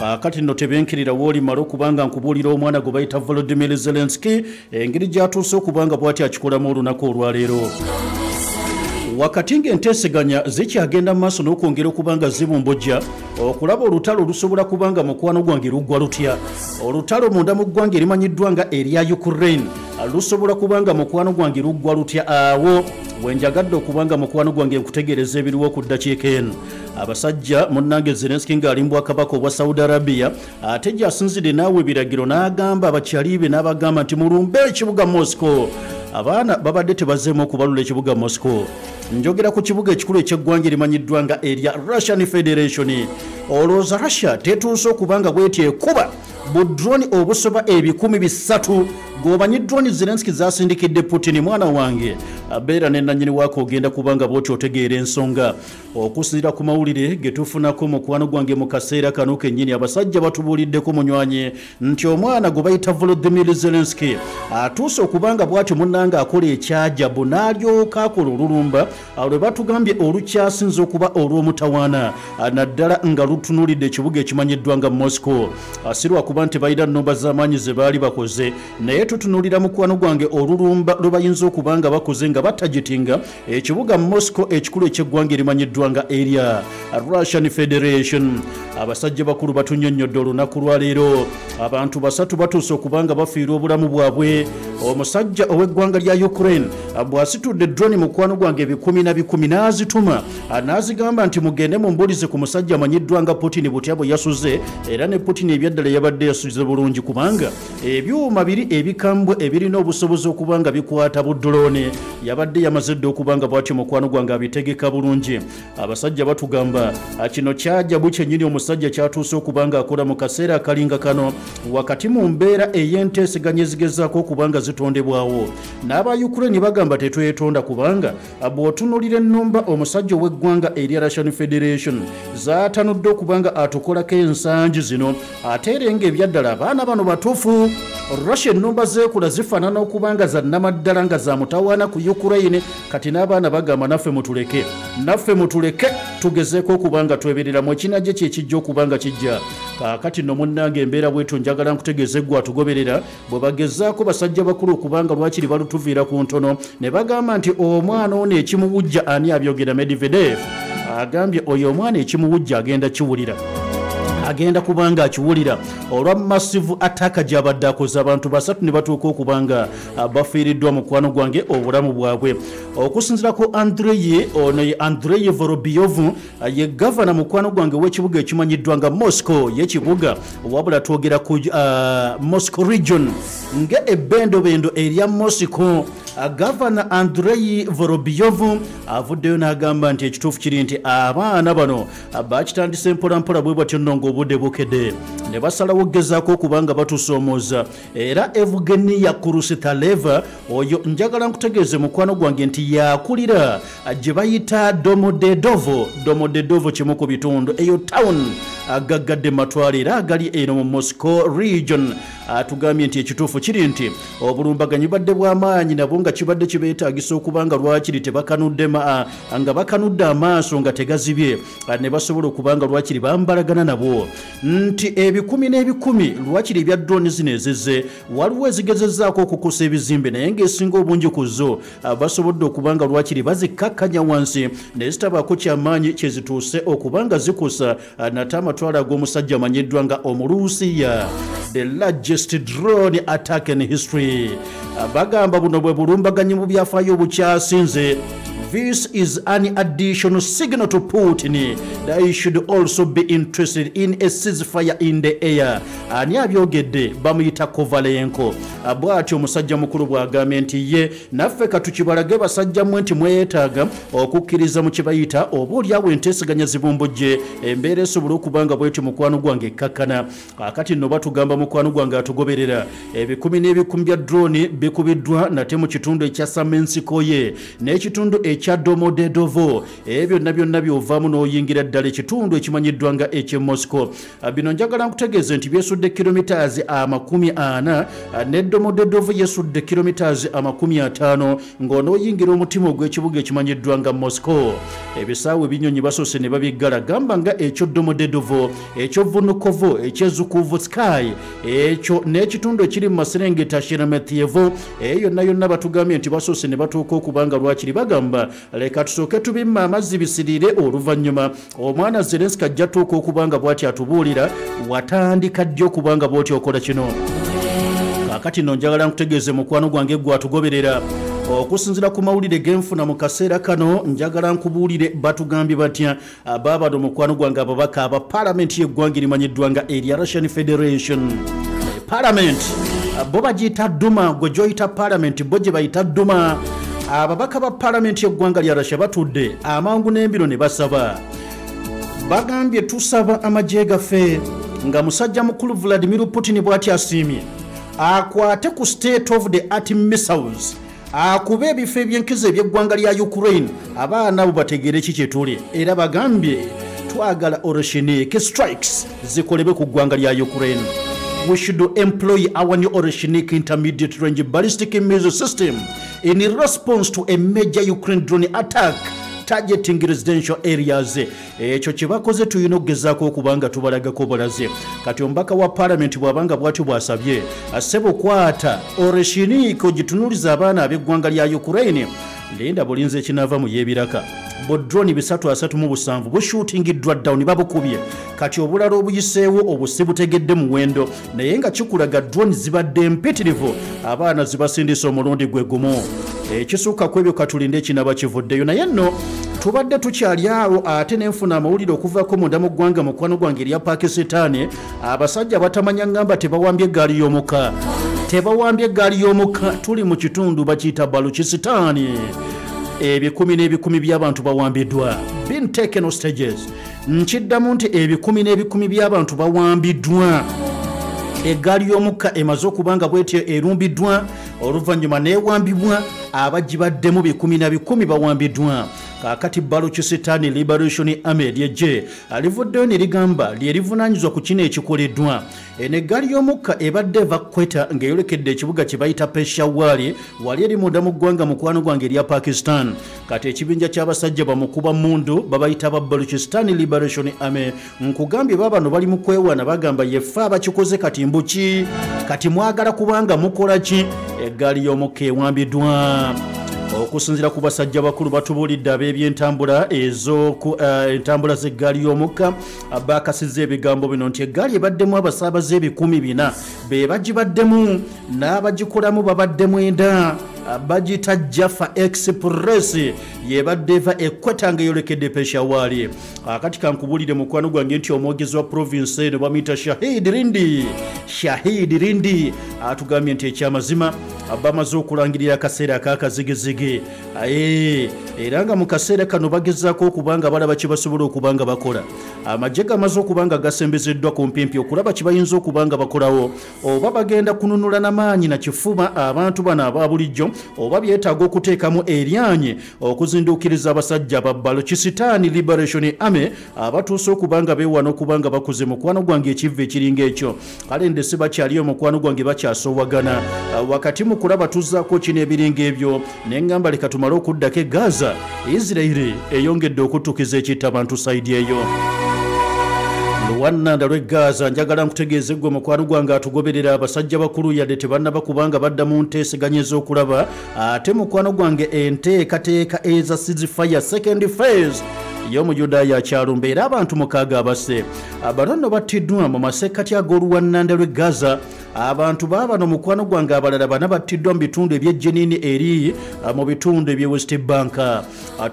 kati nno tebenkirira woli malo kubanga nkubulira omwana gwe bayita Volodymyr Zelensky engeri gyatuuse okubanga bw'ati akikolamu olunaku olwaleero. Wakati ng'enteeseganya zikyagenda mu maaso n'okwongera okubanga zibumbujja okulaba olutalo lusobola kubanga mukwano gwange luggwa lutya. Olutalo munda mu ggwanga erimanyiddwa nga erya Ukraine lusobola kubanga mukwano gwange luggwa lutya. Awo wenjagadde okubanga mukwano gwange nkutegereza ebiriwo ku ddakiika eno. Abasajja munnange Zelensky ng'ali mu Bwakabaka obwa Saudi Arabia ate gy'asinzidde naawe ebiragiro n'agamba abakyali be n'abagamba nti mulumbe ekibuga Moscow. Abaana babadde tebazeemu okubalula ekibuga Moscow. Njogera ku kibuga ekikulu eky'eggwanga erimanyiddwa nga erya Russian Federation. Olowooza Russia tetuuse okubanga bw'eti ekuba budroni obusoba 300,000 g'omanyi droni Zelensky zasindikidde Putin mwana wange abeera ne nannyini waako ogenda kubanga bw'oti otegeera ensonga. Okusinziira ku mawulire ge tufunako mukwano gwange mu kaseera kano kennyini abasajja batubuuliddeko munywanye nti omwana gwe bayita Volodymyr Zelensky atuuse okubanga bw'ati munnanga akola ekyajabu n'alyoka akola olulumba lwe batugambye olukyasinze okuba olw'omutawaana naddala nga lutunuulidde ekibuga ekimanyiddwa nga Moscow. Asirwa kuba nti balina nnomba z'amaanyi ze baali bakoze naye tutunuulira mukwano gwange olulumba lwe bayinza okubanga bakoze nga batagitinga ekibuga Moscow ekikulu eky'eggwanga erimanyiddwa nga area Russian Federation. Abasajja bakulu batunnyonnyodde olunaku lwaleero abantu 3 batuuse okubanga bafiira obulamu bwabwe. Omusajja ow'eggwanga lya Ukraine bw'asitudde drone mukwano gwange 10 n'azituma n'azigamba nti mugende mumbulize ku musajja amanyiddwa nga Putin butya bwe yasuze era ne Putin ebyaddala yabadde yasuze bulungi kubanga ebyuma biri ebikambwe ebirina obusobozi okubanga bikwata budrone yabadde yamazedde okubanga bw'atyo mukwano gwange abitegeka bulungi. Abasajja batugamba kino kyajabu kyennyini omusajja kyatuuse okubanga akola mu kaseera akalinga kano wakati mu mbeera ey'enteeseganya ezigezaako okubanga zitondebwawo. N'aba Ukraine bagamba tetwetonda kubanga bw'otunuulira ennumba omusajja ow'eggwanga erya Russian Federation zaatanudde okubanga atukolako ensangi zino ate era ng'ebyaddala abaana bano batuufu. Russia ennumba zeekula zifaanana okubanga za nnamaddala nga za mutawaana ku Ukraine kati n'abaana bagamba naffe mutuleke tugezeeko okubanga twebereramu ekinajje kyekijja okubanga kijja. Kaakati nno munnange embeera bwetyo njagala nkutegeeze gwe atugoberera bwe bagezaako basajja bakulu okubanga lwakiri balutuviira ku ntono ne bagamba nti omwana ono ekimuwujja ani abyogera Medvedev agambye oyo omwana ekimuwujja agenda kubanga akiwulira olwa massive attack gy'abadde akoze abantu 3 ne batuuka okubanga bafiiriddwa mukwano gwange obulamu bwabwe. Okusinziira ku Andrei Vorobyov ye gavana mukwano gwange w'ekibuga ekimanyiddwa nga Moscow y'ekibuga wabula twogera ku Moscow region nga ebbendobendo erya Moscow. Gavana Andrei Vorobyov avuddeyo n'agamba nti ekituufu kiri nti abaana bano bakitandise mpolampola bwe batyo nno ng'obudde bukedde ne basalawo okugezaako okubanga batusoomooza. Era Evgenia Kurustaleva oyo njagala nkutegeeze mukwano gwange nti yakulira gye bayita Domodedovo kimu ku bitundu eyo town agaggadde matwale era agali eno mu Moscow region. Atugambye nti ekituufu kiri nti obulumbaganyi badde bw'amaanyi nabo nga kibadde kibeetaagisa okubanga lwakiri tebakanudde nga bakanudde amaaso nga tegazibye ne basobola okubanga lwakiri bambalagana nabo nti 10 lwakiri ebya drone zino ezizze waliwo ezigezezzaako okukusa ebizimbe naye ng'esinga obungi ku zo basobodde okubanga lwakiri bazikkakkanya wansi ne zitabaako kyamaanyi kyezituuse okubanga zikusa nate amatwala ag'omusajja amanyiddwa nga Omuluusiya the largest drone attack in history. Bagamba buno bwe bulumbaganyi mu byafaayo obukyasinze. This is an additional signal to Putin that he should also be interested in a ceasefire in the air. Ani abyogedde bamuyita Kovalenko. Bw'atyo omusajja mukulu bw'agambye nti ye naffe katukibalage basajja mmwe nti mwetaaga okukkiriza mu kibayita oboolyawo enteeseganya zibumbujje embeera esobola okubanga bw'etyo mukwano gwange ekkakkana. Akati nno batugamba mukwano gwange atugoberera 10 n'ebikumi bya drone bikubiddwa nate mu kitundu ekya Samensikoye n'ekitundu ekya Domodedovo ebyo byonna byovaamu n'oyingira ddala ekitundu ekimanyiddwa nga ekye Moscow. Bino njagala nkutegeeze nti byesudde kilometers 40 ne Domodedovo yesudde kilometers 50 ng'onooyingira omutima ogw'ekibuga ekimanyiddwa nga Moscow. Ebisaawe binyonyi basoose ne babiggala gamba nga ekyo Domodedovo, ekyo Vnukovo, ekyo Zhukovsky, ekyo n'ekitundu ekiri mu Maserengeta Sheremetyevo, eyo yonna batugambye nti basoose ne batuuka okubanga lwakiri bagamba leka tusooke tubimma amazzi bisirire oluvannyuma omwana Zelensky ajja tuuka okubanga bw'ati atubuulira watandika ddi okubanga bw'oti okola kino. Kaakati nno njagala nkutegeeze mukwano gwange gwe atugoberera okusinziira ku mawulire genfuna mu kaseera kano njagala nkubuulire batugambye batya baabano mukwano gwange ababaka aba paalamenti y'eggwanga erimanyiddwa nga erya Russian Federation. Parliament bo bagiyita Duma, gwe gyoyita Parliament bo gye bayita Duma. Ababaka ba paalamenti y'eggwanga lya Russia batudde amangu n'embiro ne basaba, bagambye tusaba amagye gaffe nga musajja mukulu Vladimir Putin bw'ati asiimye akwate ku state of the art missiles akuba ebifo eby'enkizo eby'eggwanga lya Ukraine abaana bo bategeere ki kye tuli, era bagambye twagala Orosheniki strikes zikolebwe ku ggwanga lya Ukraine. We should employ our new Orosheniki intermediate range ballistic missile system in response to a major Ukraine drone attack targeting residential areas. Ekyo kye bakoze tulina okugezaako okubanga tubalagako bulaze. Kati ombaka wa paalamenti bw'abanga bw'atyo bw'asabye assebo kwata Orosheniki ogitunuuliza abaana ab'eggwanga lya Ukraine. Linda bulinze ekinaava mu y'ebiraka bo drone 337 bushutingiddwa down babukubye. Kati obulala obuyiseewo obusibutegedde muwendo naye nga kikulaga drone zibadde mpitirivu abaana zibasindisa omulundi gwe gumu. Ekisukka ku ebyo katulinde ekinaba kivuddeyo naye nno tubadde tukyali awo ate nenfuna amawulire okuvaako munda mu ggwanga mukwano gwange erya Pakistan. Abasajja batamanya ngamba tebawambye eggaali y'omuka, tebawambye eggaali y'omuka. Tuli mu kitundu bakiyita Baluchistan. Ebikumi n'ebikumi by'abantu bawambiddwa, been taken hostages. Nkiddamu nti ebikumi n'ebikumi by'abantu bawambiddwa. Eggaali y'omukka emaze okubanga bw'etyo erumbiddwa oluvannyuma neewambibwa, abagibaddemu bikumi na bikumi bawambiddwa. Kaakati Baluchistan Liberation Army ly'eggye alivuddeyo ne ligamba lyerivunaanyizwa ku kino ekikoleddwa. Eno eggaali y'omukka ebadde eva Quetta ng'eyolekedde ekibuga kye bayita Peshawar wali eri munda mu ggwanga mukwano gwange erya Pakistan. Kati ekibinja ky'abasajja bamukuba mundu babayita ba Baluchistan Liberation Army nkugambye baabano bali mu kwewaana bagamba yeffe abakikoze kati mbuki, kati mwagala kubanga mukola ki? Eggaali y'omukka ewambiddwa. Okusinziira ku basajja bakulu batubuulidde ab'ebyentambula entambula z'eggaali y'omukka bakasizza ebigambo bino nti eggaali ebaddemu abasaabaze 400 be bagibaddemu n'abagikolamu babaddemu 9. Bagita Jaffa Express yebadde eva Quetta ng'eyolekedde Peshawar. Akati kankubulire mukwano gwange nti omwogezi wa province eno bamuyita Shahid Rindi atugambye nti ekyamazima bamaze okulangirira akaseera ak'akazigizigi era nga mu kaseera kano bagezaako okubanga balaba kye basobola okubanga bakola. Amagye gamaze okubanga gasembezeddwa ku mpimpi okulaba kye bayinza okubanga bakolawo, oba bagenda kununula n'amaanyi na kifuba abantu bano aba bulijjo, oba byetaaga okuteekamu eryanyi okuzinduukiriza abasajja ba Baluchistan Liberation Army abatuuse okubanga beewana okubanga bakuze mukwano gwange ekivva ekiringa ekyo. Kale ndese bakyaliyo mukwano gwange bakyasoowagana wakati mu kulaba tuzzaako kino ebiringa ebyo neŋŋamba leka tumale okuddako e Gaza. Israel eyongedde okuttukiza ekittabantu sayidi eyo. Luwannanda lw'e Gaza njagala nkutegeeze gwe mukwano gwange atugoberera abasajja bakulu yadde tebannaba kubanga badda mu nteeseganya ez'okulaba ate mukwano gwange enteekateeka eza ceasefire second phase y'omu Yudaaya akyalumba era abantu 6 abase. Bano nno battiddwa mu masekkati ag'oluwannanda lw'e Gaza. Abantu baabano mukwano gwange abalala bana battiddwa mu bitundu eby'ejjenini eri mu bitundu eby'e West Bank.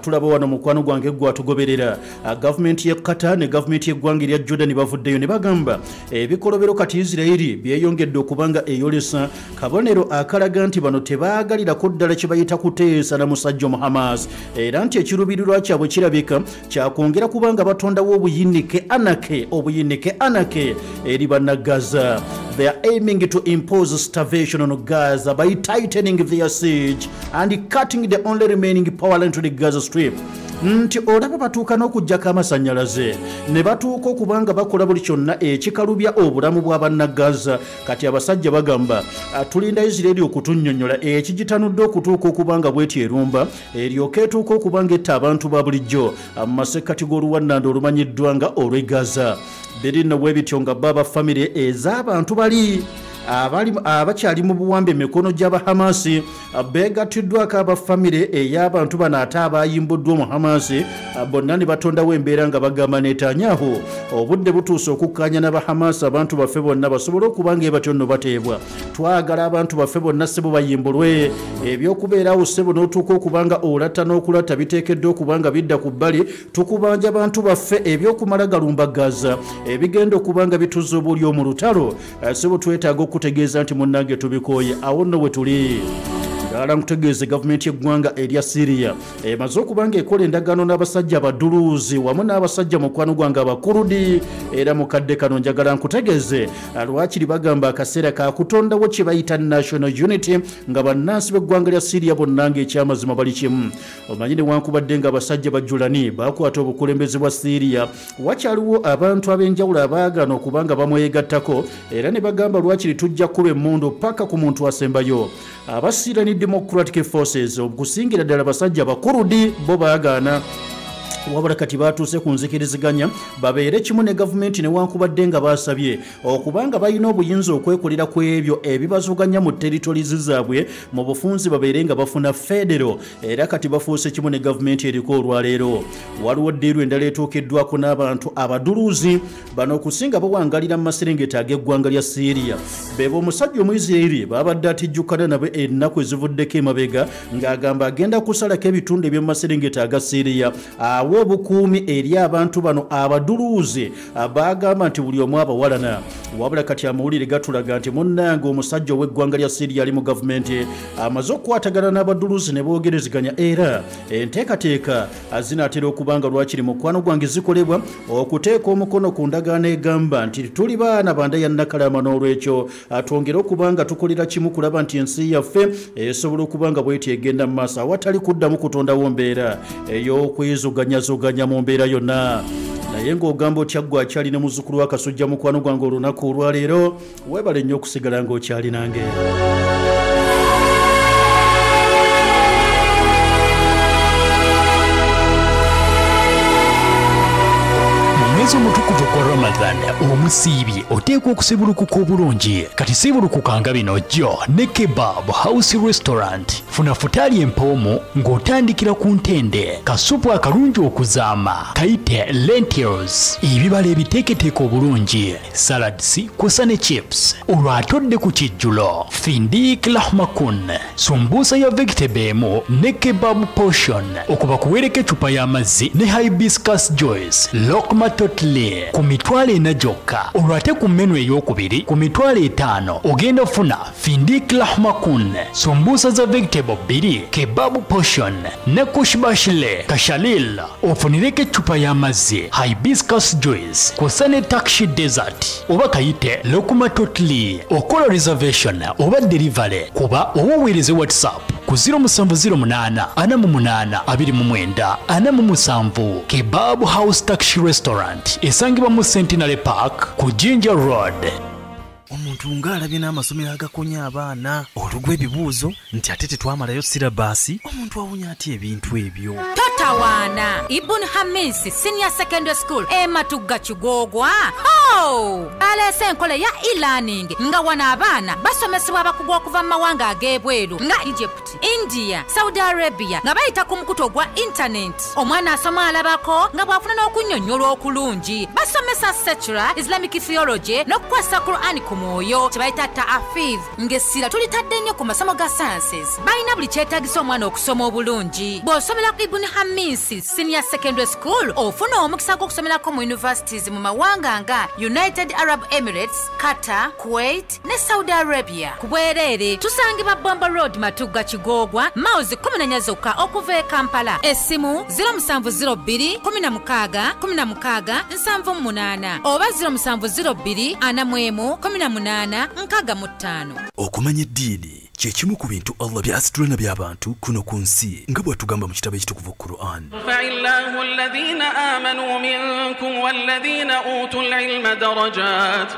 Tulaba wano mukwano gwange gwe atugoberera gavumenti y'e Qatar ne gavumenti y'eggwanga erya Jordan bavuddeyo ne bagamba ebikolobero kati Israeli byeyongedde okubanga eyolesa kabonero akalaga nti bano tebaagalirako ddala kye bayita kuteesa na musajja mu Hamas era nti ekiruubirirwa kyabwe kirabika kyakwongera kubanga batondawo obuyinike anake eri bannagaza. they are aiming to impose starvation on Gaza by tightening their siege and cutting the only remaining power line to the Gaza Strip. Nti olaba batuuka n'okuggyako amasannyalaze ne batuuka okubanga bakola buli kyonna ekikalubya obulamu bw'abannagaza. Kati abasajja bagamba tulinda Isiraeli okutunnyonnyola ekigitanudde okutuuka okubanga bweti erumba eryoka etuuka okubanga etta abantu ba bulijjo mu masekkati g'oluwannanda olumanyiddwa nga olw'e Gaza. Birina bwe bityo nga baba famire ez'abantu bali abakyali mu buwambe emikono gy'aba Hamasi beegatiddwako abafamire ey'abantu bano ate abayimbuddwa mu Hamasi bonna ne batondawo embeera nga bagamba Netanyahu obudde butuuse okukkaanya n'aba Hamasi abantu baffe bonna basobole okubanga ebatyo nno bateebwa. Twagala abantu baffe bonna ssebo bayimbulwe ebyokubeerawo ssebo n'otuuka okubanga olatta n'okulatta biteekeddwa okubanga bidda ku bbali tukubanja abantu baffe ebyokumala galumba Gaza ebigenda okubanga bituza obuli mu lutalo ssebo twetaaga okutegeeza nti munnange tubikooye awo nno we tuli. Dala nkutegeeze gavumenti y'eggwanga erya Syria emaze okubanga ekola endagaano n'abasajja abaduluzi wamu n'abasajja mukwano gwange abakurudi era mukadde kano njagala nkutegeeze lwakiri bagamba akaseera ka kutondawo kye bayita national unity nga bannansi b'eggwanga lya Syria bonna ng'ekyamazima bali kimu. Omanyi newankubadde nga abasajja bajulani bakwata obukulembeze bwa Syria wakyaliwo abantu ab'enjawulo abaagana okubanga bamwegattako era ne bagamba lwakiri tujja kuba emmundu paka ku muntu asembayo. Abasirani Democratic Forces okusingira ddala basajja bakurudi bo baagaana wabula kati batuuse ku nzikiriziganya babeere kimu ne gavumenti newankubadde nga basabye okubanga balina obuyinza okwekolera ku ebyo ebibazuganya mu territories zaabwe mu bufunzi babeere nga bafuna federo era kati bafuuse kimu ne gavumenti eriko olwaleero. Waliwo ddiiru endala etuukiddwako n'abantu abaduluzi bano okusinga bawangalira mu maserengeta ag'eggwanga lya Syria beba omusajja Omuyisirayiri babadde atijjukana nabe ennaku ezivuddeko emabega ng'agamba agenda kusalako ebitundu eby'omu maserengeta aga Syria obukuumi eri abantu bano abaduluzi bagamba nti buli omu abawalana. Wabula kati amawulire gatulaga nti munnange omusajja ow'eggwanga lya Syria ali mu gavumenti amaze okukwatagana n'abaduluzi ne boogereziganya era enteekateeka zinaatera okubanga lwakiri mukwano gwange zikolebwa okuteeka omukono ku ndagaano egamba nti tuli baana banda ya Nakalama n'olwekyo twongere okubanga tukolera kimu kulaba nti ensi yaffe esobola okubanga bweti egenda mu maaso awatali kuddamu kutondawo mbeera ey'okwezuganya mu mbeera yonna. Naye ng'ogamba otyaggwa akyali ne muzzukulu wa Kasujja mukwano gwange olunaku olwaleero weebale nnyo okusigala ng'okyali nange. Mwezi omutukuvu kwa Ramadan omusiibye oteekwa okusibulukuka obulungi. Kati sibulukuka nga bino jjo ne Kebab House Restaurant. Funa futaali empoomu ng'otandikira ku ntende, kasupu akalungi okuzaama kayite lentils, ebibala ebiteeketeeka obulungi, salads kw'ossa ne chips. Olwatodde ku kijjulo findik lahmakun, sumbusa ya vegetable emu ne kebab portion okuba kuwereka ecupa y'amazzi ne hibiscus juice lokma totally ku mitwalo 4 gyokka. Olwate ku menu ey'okubiri ku mitwalo 5 ogenda funa findik lahmakun, sumbusa za vegetable 2, kebab portion ne kushbashle kashalil. Ofunireko ecupa y'amazzi, hibiscus juice kw'ossa ne takshi dessert oba kayite lokma totally. Okola reservation oba delivery kuba owoweereze WhatsApp ku 0708 48 29 47. Kebab House Taxi Restaurant esangibwa mu Centenary Park ku Ginger Road. Omuntu ng'alabye n'amasomero agakonya abaana olugwa ebibuuzo nti ate tetwamalayo sirabaasi. Omuntu awunya ati ebintu ebyo. Totawaana Ibn Hamis Senior Secondary School Matugga Kigogwa. Alese enkola ya e-learning nga wana abaana basomesebwa abakugu okuva mu mawanga ag'ebweru nga Egypt, India, Saudi Arabia nga bayita ku mukuto gwa internet. Omwana asoma alabako nga bw'afuna n'okunnyonnyolwa okulungi. Basomesa secular Islamic theology n'okukwasa Quran ku mwoyo kyebayita ta'afiz ng'essira tulitadde nnyo ku masomo ga sciences. Balina buli kyetaagisa omwana okusoma obulungi. Bw'osomera ku Ibn Hamis Senior Secondary School ofuna omukisa gw'okusomerako mu universities mu mawanga nga United Arab Emirates, Qatar, Kuwait ne Saudi Arabia. Kubwerere tusangibwa Bomba Road Matugga Kigogwa mauzi 14 zokka okuva e Kampala. Essimu 0702 16 16 78 oba 0702 41 18 65. Okumanya eddiini kyekimu ku bintu Allah by'asitula na by'abantu kuno ku nsi nga bw'atugamba mu kitabo ekitukuvu Quran. Fa'illahu alladhina amanu minkum walladhina utul ilma darajat.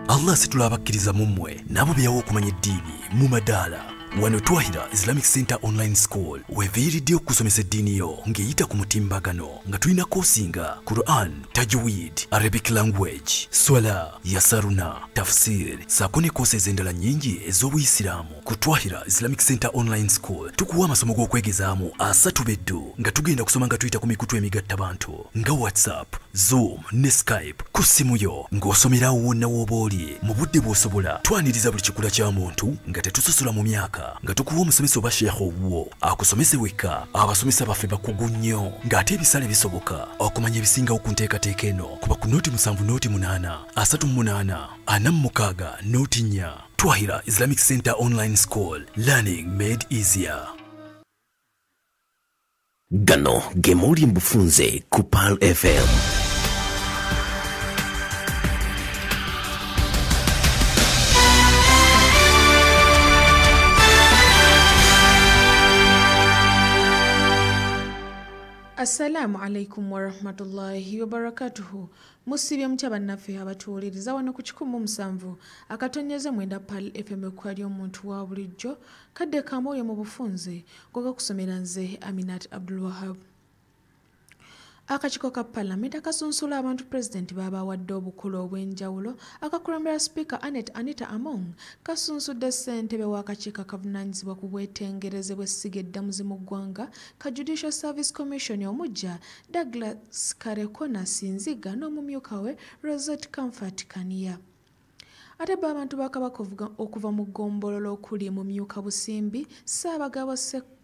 Allah asitula abakkiriza mu mmwe nabo byawo okumanya eddiini mu madaala. Wano Twahira Islamic Center Online School weviiridde okusomesa eddiini yo ng'eyita ku mutimbagano nga tulina koosi nga Quran, Tajweed, Arabic Language, Swala, Yasaruna, Tafsir, saako ne koosi ez'endala nnyingi ez'Obuyisiraamu. Ku Twahira Islamic Center Online School tukuwa amasomo g'okwegezaamu asatu beddu nga tugenda kusoma nga tuyita ku mikutu emigattabantu nga WhatsApp, Zoom ne Skype ku ssimu yo ng'osomerawo wonna w'oba oli mu budde bw'osobola. Twaniriza buli kikula kya muntu nga tetusosola mu myaka nga tukuwa omusomesa oba sheekh owuwo akusomese wekka. Abasomesa baffe bakugu nnyo ng'ate ebisale bisoboka okumanya ebisingawo ku nteekateeka eno kuba ku nooti 7 nooti 8 38 46 nooti 4. Twahira Islamic Center Online School, learning made easier. Gano gemuli mbufunze ku Pearl FM. Assalamu alaikum wa rahmatullahi wa barakatuhu. Musibye mutya bannaffe abatuwuliriza wano ku 17 akatonyeze mwenda Pearl FM kwali omuntu wa bulijjo kadde kamwoyo mu bufunze ngoga kusomera nze Aminat Abdul Wahab. Akakiiko ka Parliament akasunsula abantu President baabawadde obukulu obw'enjawulo akakulembera Speaker Anita Among kasunsudde ssentebe w'akakiiko akavunaanyizibwa ku bwetengereze bw'essiga eddamuzi mu ggwanga ka Judicial Service Commission omujja Douglas Karekona Sinziga n'omumyuka we Rosette Comfort Kania. Ate abantu ba Kabaka okuva mu ggombolola okuli mu myuka Busimbi Ssaabagabo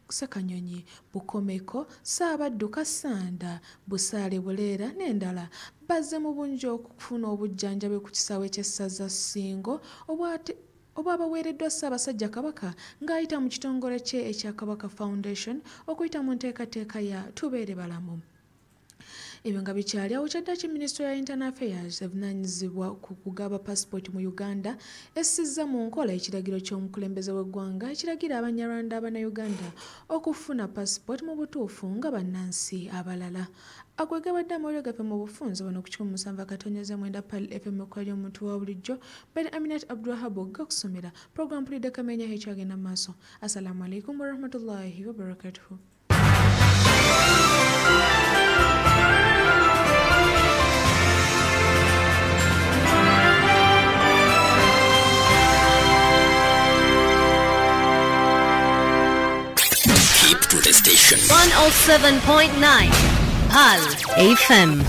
Sekanyonyi, Bukomeko, Saabaddu Kasanda, Busaale Buleera n'endala bazze mu bungi okufuna obujjanjabi ku kisaawe ky'essaza Ssingo obwabaweereddwa Ssaabasajja Kabaka ng'ayita mu kitongole kye ekya Kabaka Foundation okuyita mu nteekateeka ya Tubeere Balamu. Ebyo nga bikyali awo Kyaddaaki Ministry ya Internal Affairs evunaanyizibwa ku kugaba passport mu Uganda essizza mu nkola ekiragiro ky'omukulembeze w'eggwanga ekiragira Abanyarwanda Abanayuganda okufuna passport mu butuufu nga bannansi abalala. Akwegabadde amawulire gaffe mu bufunze wano ku 17 akatonyeze mwenda Pearl FM kwali omuntu wa bulijjo Ben Aminat Abdul Wahab gakusomera program pulidde Kamenya ekyagenda mu maaso. Assalamu alaikum wa rahmatullahi wa barakatuhu. Keep to the station. 107.9 Pearl FM.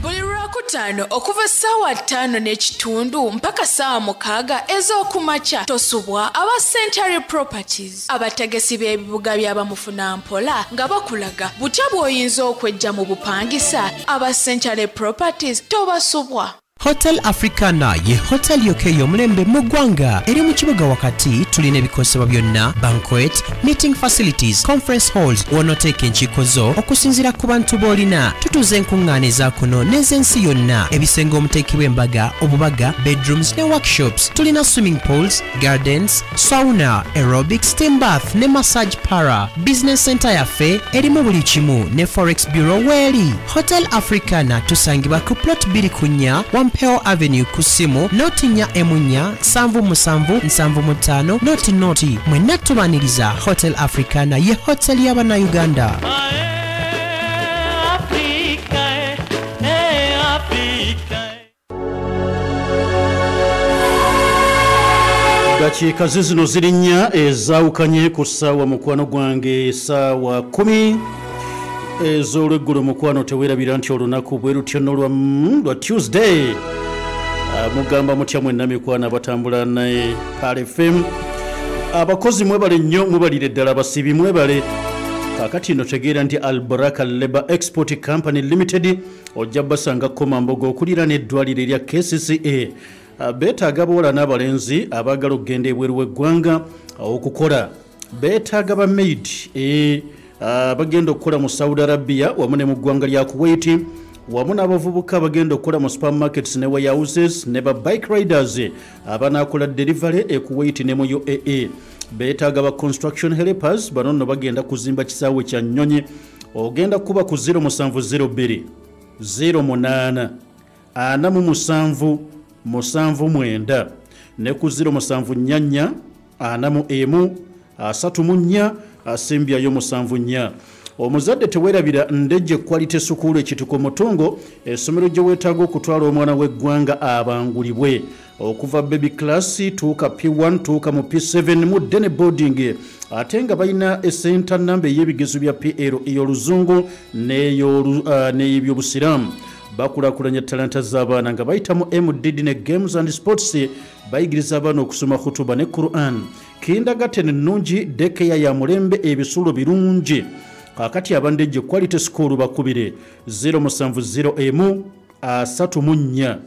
Buli Lwakutaano okuva ssaawa 5:30 mpaka ssaawa 6 ez'okumakya tosubwa aba Century Properties abategesi b'ebibuga by'abamufuna mpola nga bakulaga butya bw'oyinza okwejja mu bupangisa. Aba Century Properties tobasubwa. Hotel Africana ye hotel yokeyo mulembe mu ggwanga eri mu kibuga wakati. Tulina ebikosebwa byonna banquet, meeting facilities, conference halls wonoteeka enkiiko zo okusinziira ku bantu b'olina. Tutuuza enkuŋŋaana eza kuno n'ez'ensi yonna, ebisenge omuteekebwa embaga, obubaga, bedrooms ne workshops. Tulina swimming pools, gardens, sauna, aerobic, steam bath ne massage para. Business center yaffe erimu buli kimu ne forex bureau weeri. Hotel Africana tusangibwa ku plot 2 Peo Avenue kusimu noti nya emunya 77775 noti mwenna tubaniriza. Hotel Africana ye hotel y'abana Uganda. Dakiika zino ziri nnya ezaawukanye ku ssaawa mukwano gwange ssaawa 10 ez'olweggulo. Mukwano teweerabira nti olunaku bwe lutyo lwa Tuesday mugamba mutya mwenna mikwano abatambula naye Pearl FM. Abakozi mwebale nnyo, mwebalire ddala abasibi mwebale. kakati ino tegeera nti Albaraka Labour Export Company Limited ojja basanga Komambogo okulira n'eddwaliro erya KCCA beetaaga abawola n'abalenzi abaagala okugenda ebweru w'eggwanga okukola beetaaga ba maid bagenda okukola mu Saudi Arabia wamu ne mu ggwanga lya Kuwait wamu n'abavubuka bagenda okukola mu supermarkets ne warehouses ne ba bike riders abanaakola delivery e Kuwait ne mu UAE beetaaga ba construction helpers bano nno bagenda kuzimba kisaawe kya Nnyonyi ogenda kuba ku 0702 08 47 ne ku 07 41 34 asimbyayo 74 omuzadde teweerabira Ndejje Quality School ekituko Mutungo essomero gye weetaaga okutwala omwana w'eggwanga abangulibwe okuva baby class tuuka P1 tuuka mu P7 mu Dene boarding ate nga balina center number y'ebigezo bya PL ey'oluzungu n'ebyobusiraamu bakulaakulanya talanta z'abaana nga bayita mu MDD ne games and sports bayigiriza abaana okusoma khutuba ne Quran kindergarten nnungi dekeya ya mulembe ebisulo birungi kakati abandejje Quality School bakubire 070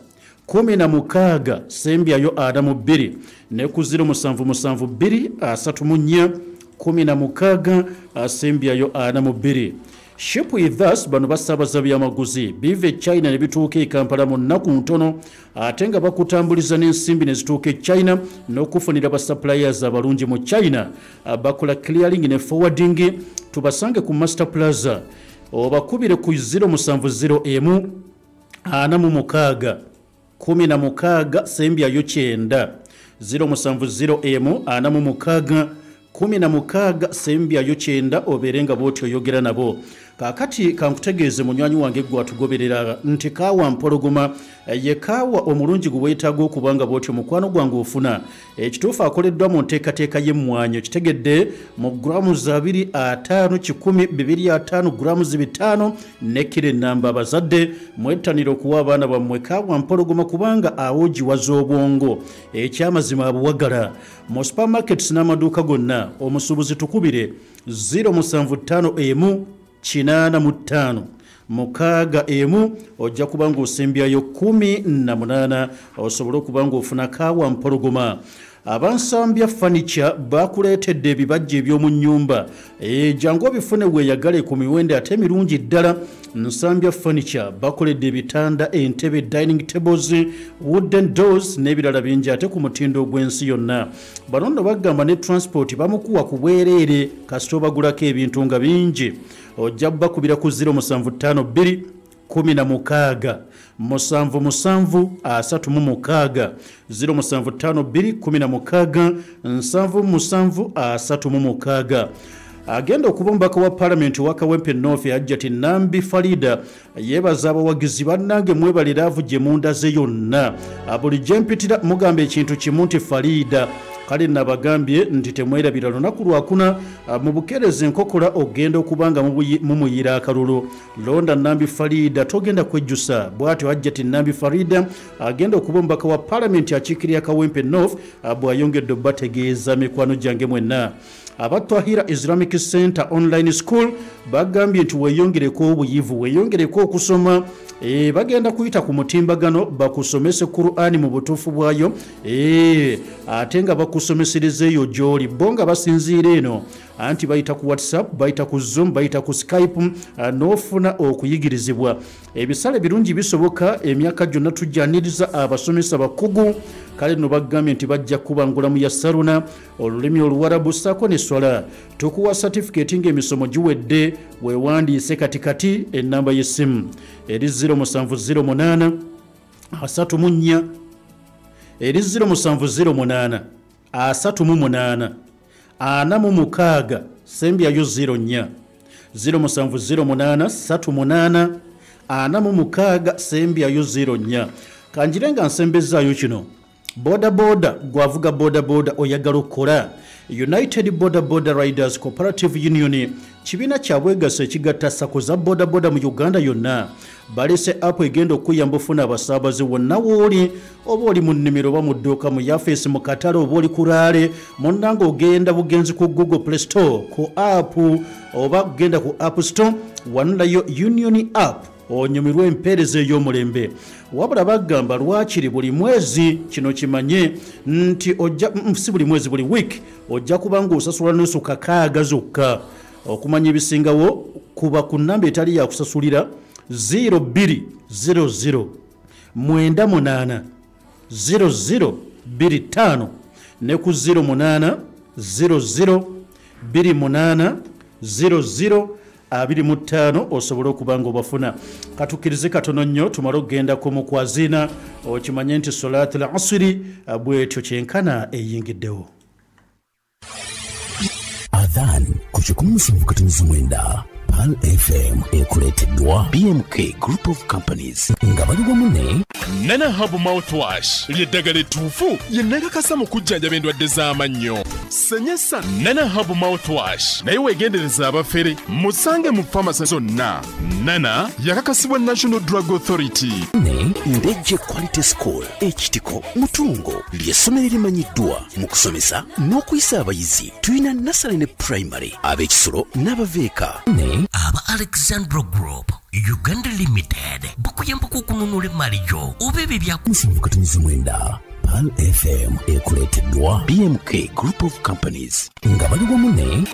34 16 sembyayo Adamu 2 ne ku 0772 34 16 sembyayo Adamu 2 Ship with us bano basabaza byamaguzi bive China ne bituuka e Kampala mu nnaku ntono ate nga bakutambuliza n'ensimbi ne zituuka e China n'okufunira ba suppliers abalungi mu China bakola clearing ne forwarding tubasange ku Master Plaza obakubire ku 070 46 16 sembyayo 9 070 46 16 sembyayo 9 oberenga bwoti oyogera nabo kakati kankutegeeze munywanyi wange gwe atugoberera nti Kaawa Mpologoma ye Kaawa omulungi gwe weetaaga okubanga bwoti mukwano gwange ofuna ekituufu akoleddwa mu nteekateeka y'emmwanyi kitegedde mu grams 2 5 10 2 grams 5 ne kilo ennamba abazadde mwettanira okuwa abaana bammwe Kaawa Mpologoma kubanga awogiwaza obwongo ekyamazima abuwagala mu supermarkets n'amaduuka gonna omusuubuzi tukubire 075 85 mukaga emu ojja kubanga osembyayo 18 osobola okubanga ofuna Kaawa Mpologoma abansambya furniture bakuleetedde ebibajja eby'omu nnyumba jangu obifune weeyagale ku miwendo ate mirungi ddala Nsambya furniture bakoledde ebitanda entebe dining tables wooden doors n'ebirala bingi ate ku mutindo ogw'ensi yonna bano nno bagamba ne transport bamukuwa ku bwereere kasita obagulako ebintu nga bingi ojja bakubira ku 075 16 7 36 075 16 36 agenda okuba omubaka wa Parliament wa Kawempe North Hajjati Nambi Farida yeebaza abawagizi bannange mwebaliraavu gye munda ze yonna bulijjo mpitira mugamba ekintu kimu nti Farida kale nabagambye nti temwerabira lunaku lwakuna mu bukerezi enkokola ogenda okubanga mumuyira akalulu londa Nambi Farida togenda kwejjusa bw'atyo Hajjati Nambi Farida agenda okuba omubaka wa Parliament akiikirira Kawempe North bw'ayongedde bategeeza mikwano gyange mwenna abatwahira Islamic Center Online School bagambye nti weeyongereko obuyivu weeyongereko okusoma bagenda kuyita ku mutimbagano bakusomese Qur'ani mu butuufu bwayo ate nga bakusomeserezeeyo gy'oli bo nga basinziira eno anti bayita ku WhatsApp bayita ku Zoom bayita ku Skype n'ofuna okuyigirizibwa ebisale birungi bisoboka emyaka gyonna tujjaniriza abasomesa bakugu kale no bagambye nti bajja kubangula mu yassaruna olulimi oluwarabu ssaako ne swala tukuwa certificate ng'emisomo giwedde weewandiise katikati ennamba y'essimu eri 0708 34 eri 0708 38 46 sembyayo 04 0708 38 46 sembyayo 04 kanjirenga nsembezaayo kino bodaboda gwavuga bodaboda oyagala okukola United Boda Riders Cooperative Union kibiina kyabwegasa ekigatta sako za bodaboda mu Uganda yonna balese app egenda okuyamba ofuna abasaabaze wonna wooli oba oli mu nnimiro oba mu dduuka mu yafeesi mu katale oba oli kulaale munnanga ogenda bugenzi ku Google Play Store ku app oba kugenda ku App Store wanulayo Union app onyumirwe empeereza ey'omulembe wabula bagamba lwakiri buli mwezi kino kimanye nti si buli mwezi buli week ojja kubanga osasula nusu kakaaga zokka okumanya ebisingawo kuba ku nnamba etali ya kusasulira 0200 98 0025 ne ku 08 00 28 00 25 osobola okubanga obafuna katukirize katono nnyo tumale okugenda ku mukwazina okimanye nti solat al asiri bwetyo kyenkana eyingiddewo adhan ku 17 Pal FM ekuleteddwa BMK Group of Companies nga bali wamu ne Nana Hub Mouthwash ly'eddagala ettuufu lye neekakasa mu kujjanjaba endwadde z'amannyo. Senyesa Nana Hub Mouthwash naye weegendereza abafere musange mu pharmacy zonna. Nana yakakasibwa National Drug Authority ne Ndejje Quality School ekitiko Mutungo ly'essomero erimanyiddwa mu kusomesa n'okuyisa abayizi tuyina nursery ne primary ab'ekisolo n'abaveeka ne aba Alexandra Group Uganda Limited bakuyamba kukununula emali gyo oba ebyo byakumusibukatanyizimwenda Pal FM ekuleteddwa BMK Group of Companies nga bali wamu ne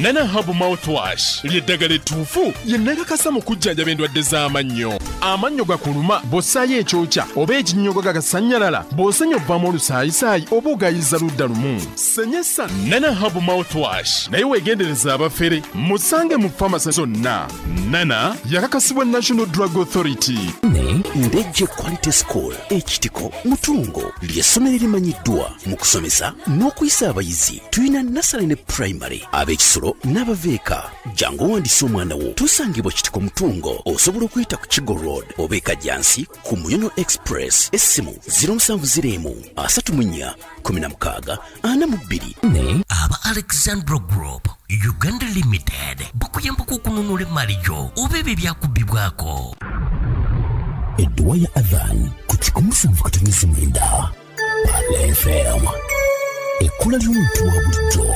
Nana Hub Mouthwash ly'eddagala ettuufu lye neekakasa mu kujjanjaba endwadde z'amannyo. Amannyo gakuluma bw'ossaayo ekyokya oba ekinnyogo gagasanyalala bw'osenya ovaamu olusaayisaayi oba ogayiza ludda lumu. Senyesa Nana Hub Mouthwash naye weegendereza abafere musange mu pharmacy zonna. Nana yakakasibwa National Drug Authority ne Ndejje Quality School ekitiko Mutungo ly'essomero erimanyiddwa mu kusomesa n'okuyisa abayizi tuyina nursery ne primary ab'ekisolo n'abaveeka. Jangu wandise omwana wo tusangibwa kitiko Mutungo osobola okuyita ku Kigo Road oba Kajjansi ku Muyono Express essimu 0701 34 16 42 ne aba Alexandra Group Uganda Limited bakuyamba kukununula emali gyo oba ebyo byakubibwako. Edduwa ya adhan ku 17 Pal FM ekkula ly'omuntu wa bulijjo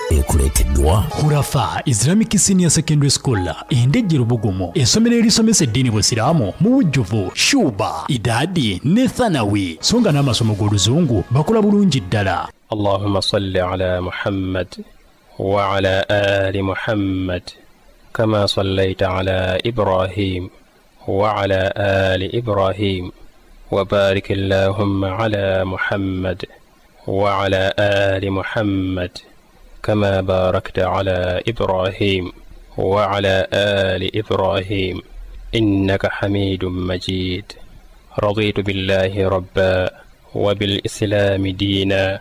ekuleteddwa Hurafa Islamic Senior Secondary School Endejje Lubugumu essomero erisomesa eddiini bw'esiraamu mu bujjuvu Shuba Idadi ne Thanawi so nga n'amasomo g'oluzungu bakola bulungi ddala. Allahumma salli ala Muhammad wa ala ali Muhammad kama sallaita ala Ibrahim wa ala ali Ibrahim wa barik Allahumma ala Muhammad wa ala ali Muhammad كما باركت على إبراهيم وعلى آل إبراهيم إنك حميد مجيد. رضيت بالله ربا وبالإسلام دينا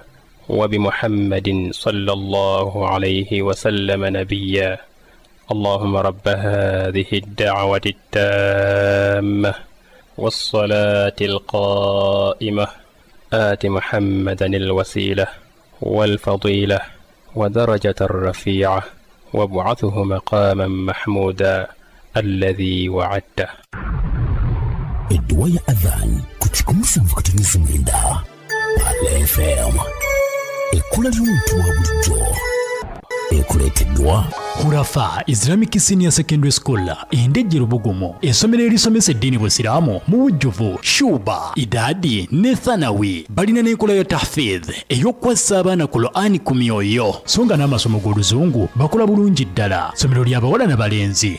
وبمحمد صلى الله عليه وسلم نبيا. اللهم رب هذه الدعوة التامة والصلاة القائمة آت محمدا الوسيلة والفضيلة ودرجة الرفيعة وابعثه مقاما محمودا الذي وعدته. Edduwa ya adhan ku 17 Pal FM ekkula ly'omuntu wa bulijjo ekuleteddwa Hurafa Islamic Senior Secondary School Endejje Lubugumu essomero erisomesa eddiini bw'esiraamu mu bujjuvu Shuba Idadi ne Thanawi balina n'enkola ya tahfidh ey'okwassa abaana Qur'ani ku myoyo so nga n'amasomo g'oluzungu bakola bulungi ddala. Ssomero ly'abawala n'abalenzi.